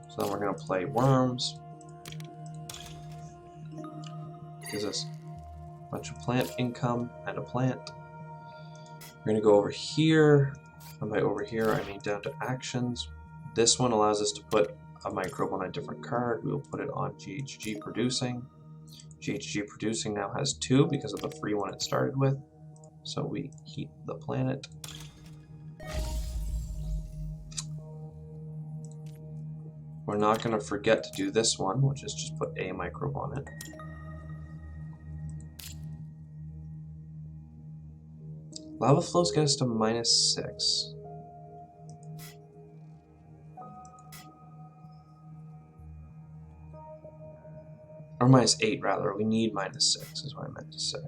So then we're going to play worms. Gives us a bunch of plant income and a plant. We're going to go over here. And by over here, I mean down to actions. This one allows us to put a microbe on a different card. We will put it on GHG producing. GHG producing now has 2 because of the free one it started with. So we heat the planet. We're not going to forget to do this one, which is just put a microbe on it. Lava flows get us to -6. Or -8 rather. We need -6 is what I meant to say.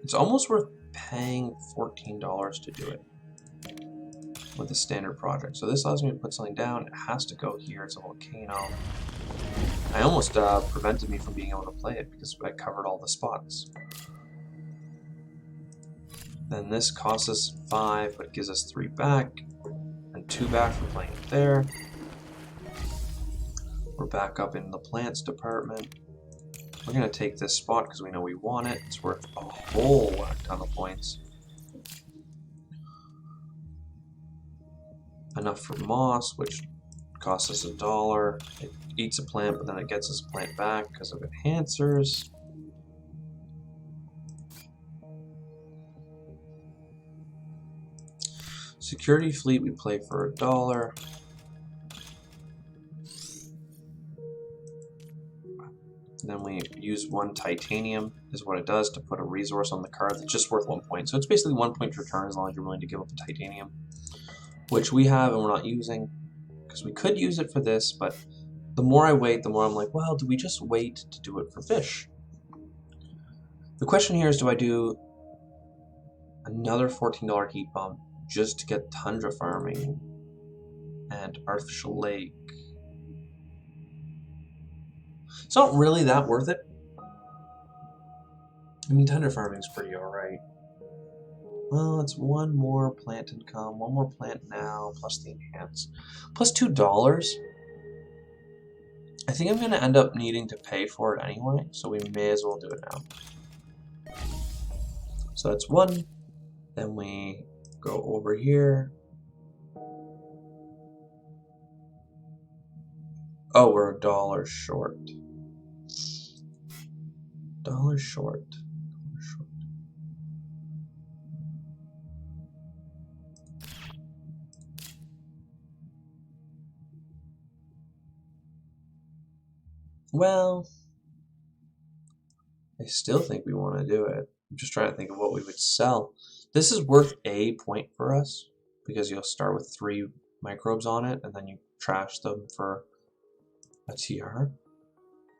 It's almost worth paying $14 to do it. with the standard project. So this allows me to put something down. It has to go here. It's a volcano. I almost prevented me from being able to play it because I covered all the spots. Then this costs us 5, but gives us 3 back, and 2 back for playing it there. We're back up in the plants department. We're going to take this spot because we know we want it. It's worth a whole ton of points. Enough for moss, which costs us $1. It eats a plant, but then it gets us a plant back because of enhancers. Security fleet we play for $1. Then we use 1 titanium is what it does to put a resource on the card that's just worth 1 point. So it's basically 1 point to return as long as you're willing to give up the titanium, which we have and we're not using because we could use it for this, but the more I wait, the more I'm like, well, do we just wait to do it for fish? The question here is, do I do another $14 heat bump just to get tundra farming and artificial lake? It's not really that worth it. I mean, tundra farming is pretty alright. Well, it's 1 more plant income, 1 more plant now, plus the enhance. Plus $2. I think I'm going to end up needing to pay for it anyway, so we may as well do it now. So that's 1. Then we go over here. Oh, we're $1 short. $1 short. Well, I still think we want to do it. I'm just trying to think of what we would sell. This is worth a point for us because you'll start with 3 microbes on it and then you trash them for a TR.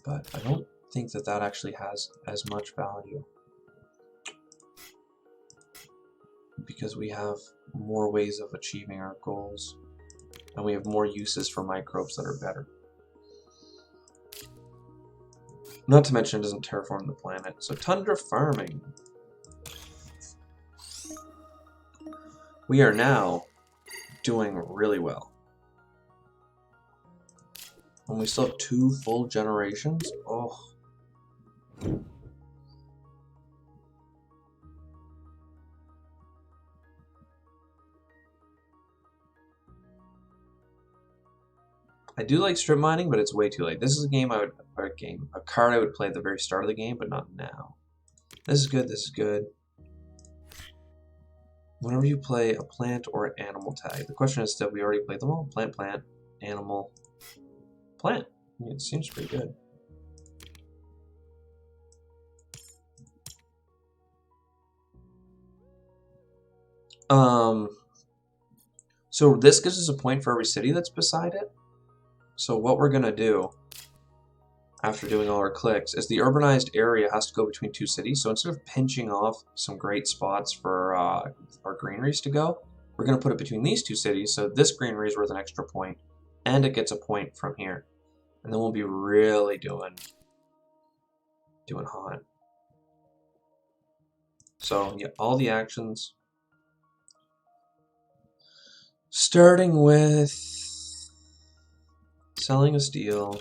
But I don't think that that actually has as much value because we have more ways of achieving our goals and we have more uses for microbes that are better. Not to mention it doesn't terraform the planet. So tundra farming. We are now doing really well. And we still have 2 full generations. Oh. I do like strip mining, but it's way too late. This is a game I would, or a card I would play at the very start of the game, but not now. This is good, this is good. Whenever you play a plant or an animal tag, the question is, did we already play them all? Plant, plant, animal, plant. I mean, it seems pretty good. So this gives us a point for every city that's beside it. So what we're gonna do after doing all our clicks is the urbanized area has to go between 2 cities. So instead of pinching off some great spots for our greeneries to go, we're gonna put it between these 2 cities. So this greenery is worth an extra point, and it gets a point from here, and then we'll be really doing hot. So yeah, all the actions, starting with selling a steel,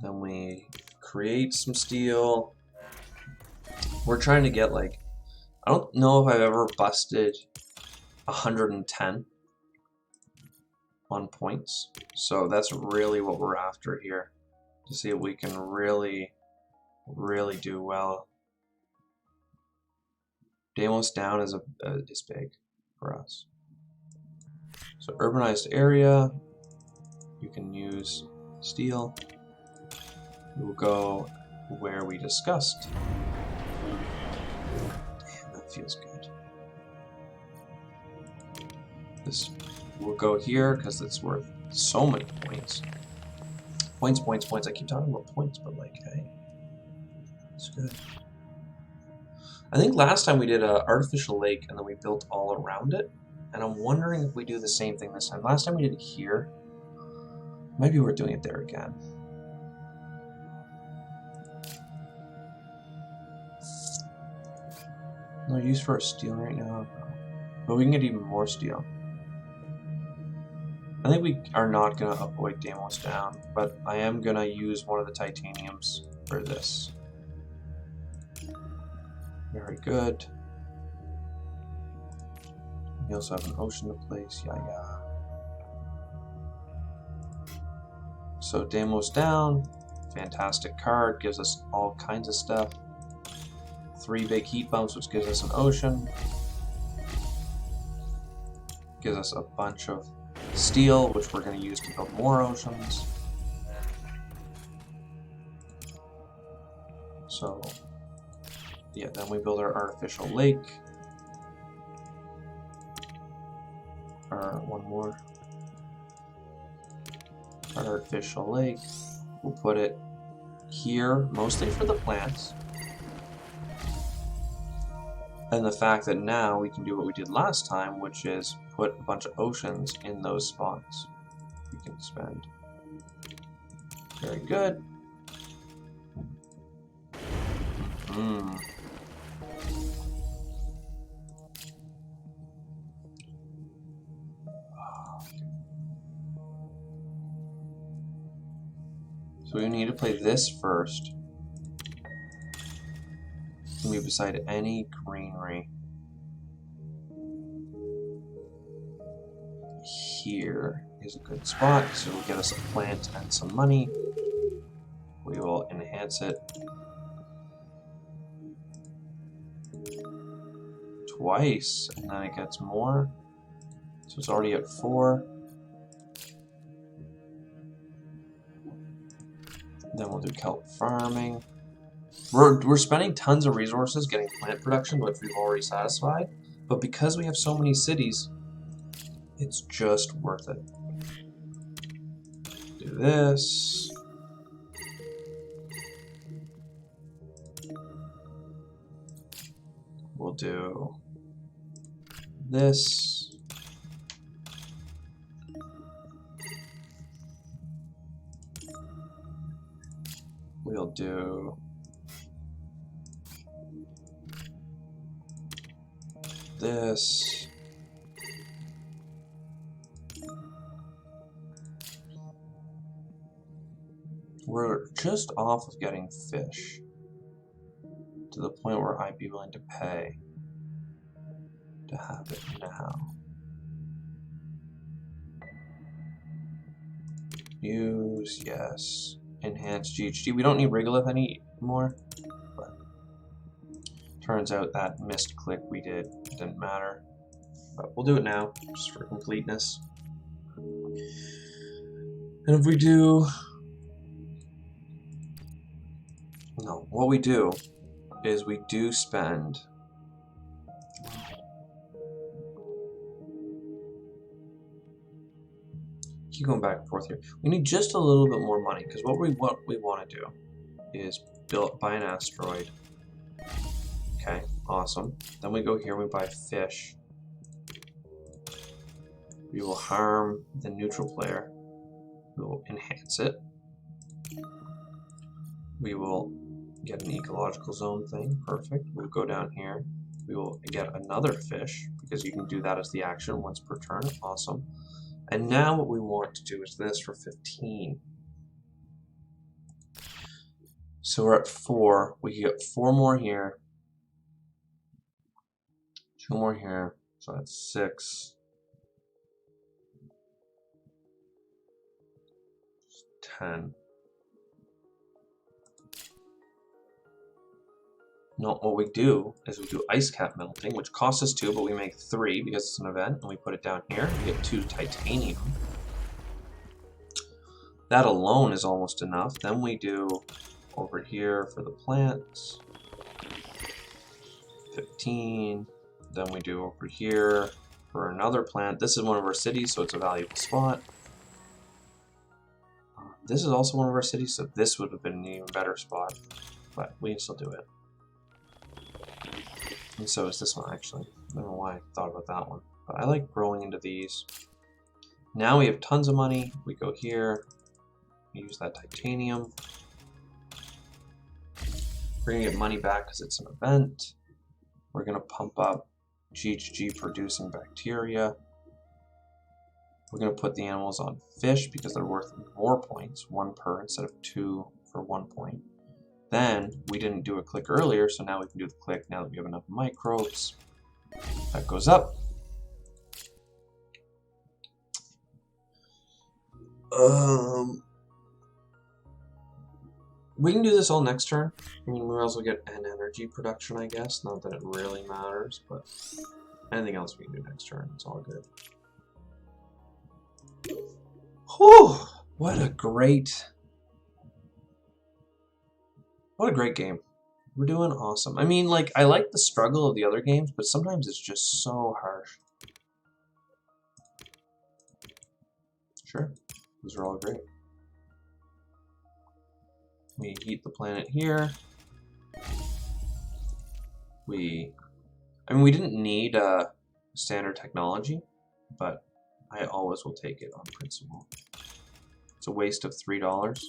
then we create some steel. We're trying to get like, I don't know if I've ever busted 110 on points, so that's really what we're after here, to see if we can really do well. Deimos down is big for us. So urbanized area, you can use steel. We'll go where we discussed. Damn, that feels good. This will go here because it's worth so many points. Points, points, points. I keep talking about points, but like, hey, it's good. I think last time we did an artificial lake and then we built all around it. And I'm wondering if we do the same thing this time. Last time we did it here. Maybe we're doing it there again. No use for a steel right now. But we can get even more steel. I think we are not going to avoid Deimos down, but I am going to use one of the titaniums for this. Very good. We also have an ocean to place. Yeah. So Deimos down. Fantastic card. Gives us all kinds of stuff. 3 big heat bumps, which gives us an ocean. Gives us a bunch of steel, which we're going to use to build more oceans. So, yeah, then we build our artificial lake. Or one more. Artificial lake. We'll put it here, mostly for the plants. And the fact that now we can do what we did last time, which is put a bunch of oceans in those spots. We can spend. Very good. So we need to play this first. Can be beside any greenery. Here is a good spot, so we'll get us a plant and some money. We will enhance it twice, and then it gets more. So it's already at 4. Then we'll do kelp farming. We're spending tons of resources getting plant production, which we've already satisfied. But because we have so many cities, it's just worth it. Do this. We'll do this. We'll do this. We're just off of getting fish to the point where I'd be willing to pay to have it now. Use, yes. Enhance GHG. We don't need Regolith anymore, but turns out that missed click we did didn't matter. But we'll do it now, just for completeness. And if we do... No, what we do is we do spend... Keep going back and forth here. We need just a little bit more money, because what we want to do is buy an asteroid. Okay, awesome. Then we go here, we buy fish. We will harm the neutral player. We will enhance it. We will get an ecological zone thing. Perfect. We'll go down here. We will get another fish, because you can do that as the action once per turn. Awesome. And now what we want to do is this for 15. So we're at 4. We can get 4 more here. 2 more here. So that's 6. 10. No, what we do is we do ice cap melting, which costs us 2, but we make 3 because it's an event, and we put it down here. We get 2 titanium. That alone is almost enough. Then we do over here for the plants. 15. Then we do over here for another plant. This is one of our cities, so it's a valuable spot. This is also one of our cities, so this would have been an even better spot. But we can still do it. And so is this one, actually. I don't know why I thought about that one. But I like growing into these. Now we have tons of money. We go here. We use that titanium. We're going to get money back because it's an event. We're going to pump up GHG producing bacteria. We're going to put the animals on fish because they're worth more points, 1 per instead of 2 for 1 point. Then we didn't do a click earlier, so now we can do the click now that we have enough microbes. That goes up. We can do this all next turn. I mean, we also get an energy production, I guess. Not that it really matters, but anything else we can do next turn. It's all good. Whew! What a great game. We're doing awesome. I mean, like, I like the struggle of the other games, but sometimes it's just so harsh. Sure. Those are all great. We heat the planet here. We didn't need standard technology, but I always will take it on principle. It's a waste of $3.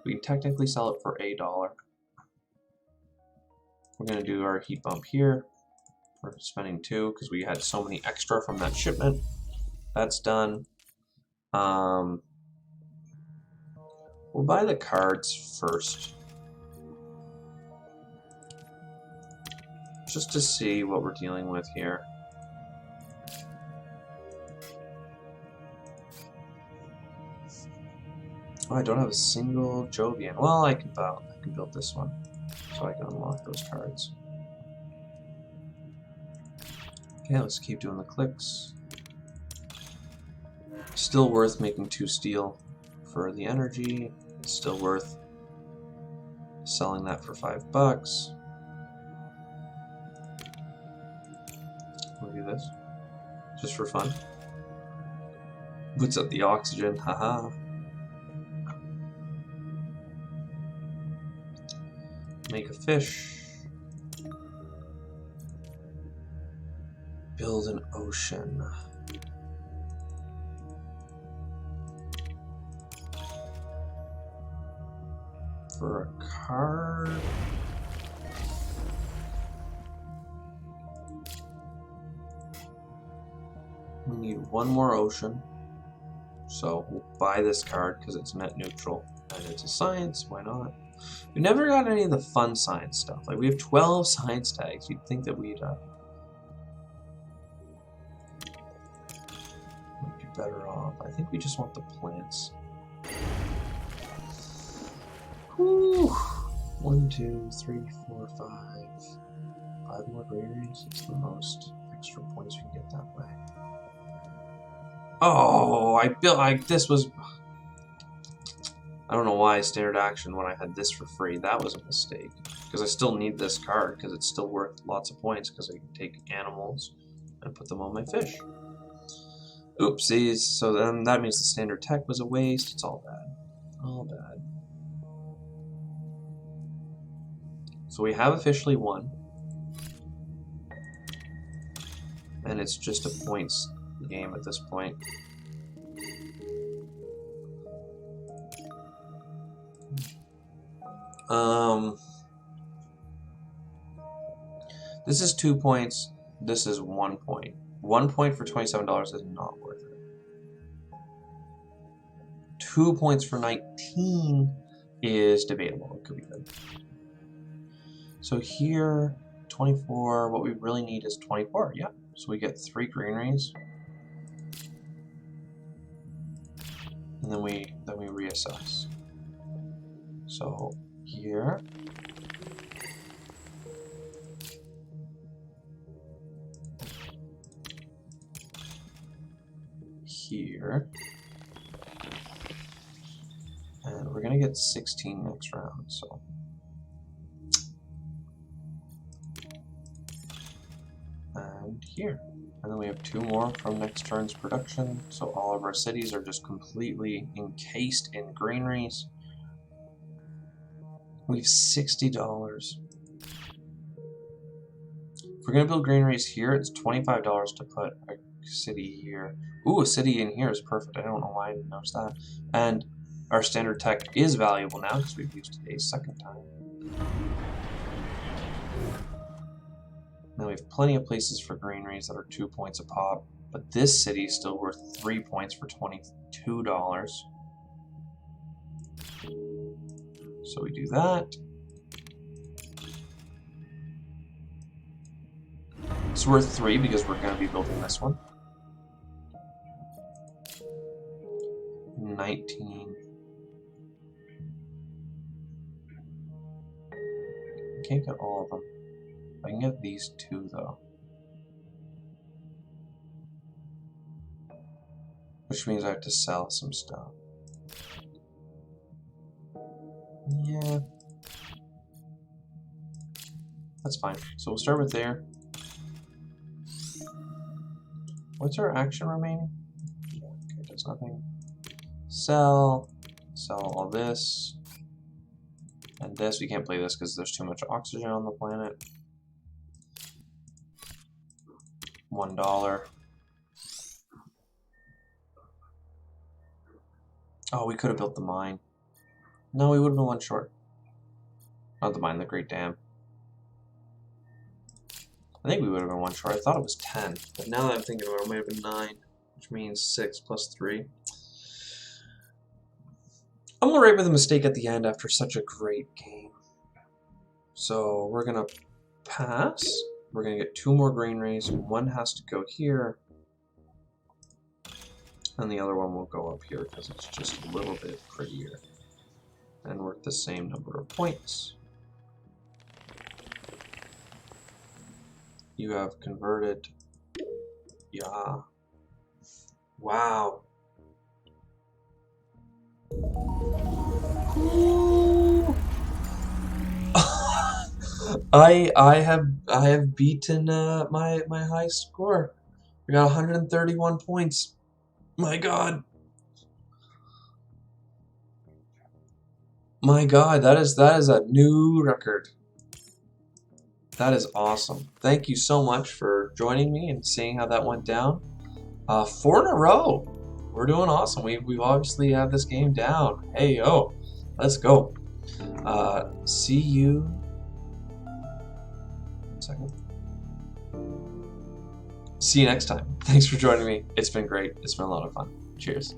We can technically sell it for $1. We're going to do our heat bump here. We're spending 2 because we had so many extra from that shipment. That's done. We'll buy the cards first. Just to see what we're dealing with here. Oh, I don't have a single Jovian. Well, I can build this one, so I can unlock those cards. Okay, let's keep doing the clicks. Still worth making 2 steel for the energy. It's still worth selling that for $5. We'll do this just for fun. Puts up the oxygen, haha. Make a fish. Build an ocean. For a card. We need 1 more ocean. So we'll buy this card because it's net neutral. And it's a science, why not? We never got any of the fun science stuff. Like, we have 12 science tags. You'd think that we'd be better off. I think we just want the plants. Whew. 1, 2, 3, 4, 5. 5 more granaries. It's the most extra points you can get that way. Oh, this was... I don't know why standard action when I had this for free. That was a mistake. Because I still need this card, because it's still worth lots of points, because I can take animals and put them on my fish. Oopsies. So then that means the standard tech was a waste. It's all bad. All bad. So we have officially won. And it's just a points game at this point. This is 2 points. This is 1 point. 1 point for $27 is not worth it. 2 points for 19 is debatable. It could be good. So here, 24. What we really need is 24. Yeah. So we get 3 granaries. And then we reassess. So here. Here. And we're gonna get 16 next round, so. And here. And then we have 2 more from next turn's production, so all of our cities are just completely encased in granaries. We have $60. we're gonna build granaries here, it's $25 to put a city here. Ooh, a city in here is perfect. I don't know why I didn't notice that. And our standard tech is valuable now because we've used it a second time. Now we have plenty of places for granaries that are 2 points a pop, but this city is still worth 3 points for $22. So we do that. It's worth 3 because we're going to be building this one. 19. I can't get all of them. I can get these 2 though. Which means I have to sell some stuff. Yeah. That's fine. So we'll start with there. What's our action remaining? Yeah, okay, does nothing. Sell all this. And this, we can't play this because there's too much oxygen on the planet. $1. Oh, we could have built the mine. No, we would have been 1 short. Not the mine, the Great Dam. I think we would have been 1 short. I thought it was 10. But now that I'm thinking about it, it might have been 9. Which means 6 plus 3. I'm alright with a mistake at the end after such a great game. So we're going to pass. We're going to get 2 more granaries. 1 has to go here. And the other one will go up here because it's just a little bit prettier. And worth the same number of points. You have converted. Yeah. Wow. I have beaten my high score. I got 131 points. My God. My God, that is a new record. That is awesome. Thank you so much for joining me and seeing how that went down. 4 in a row. We're doing awesome. We've obviously have this game down. Hey, yo, let's go. See you. 1 second. See you next time. Thanks for joining me. It's been great. It's been a lot of fun. Cheers.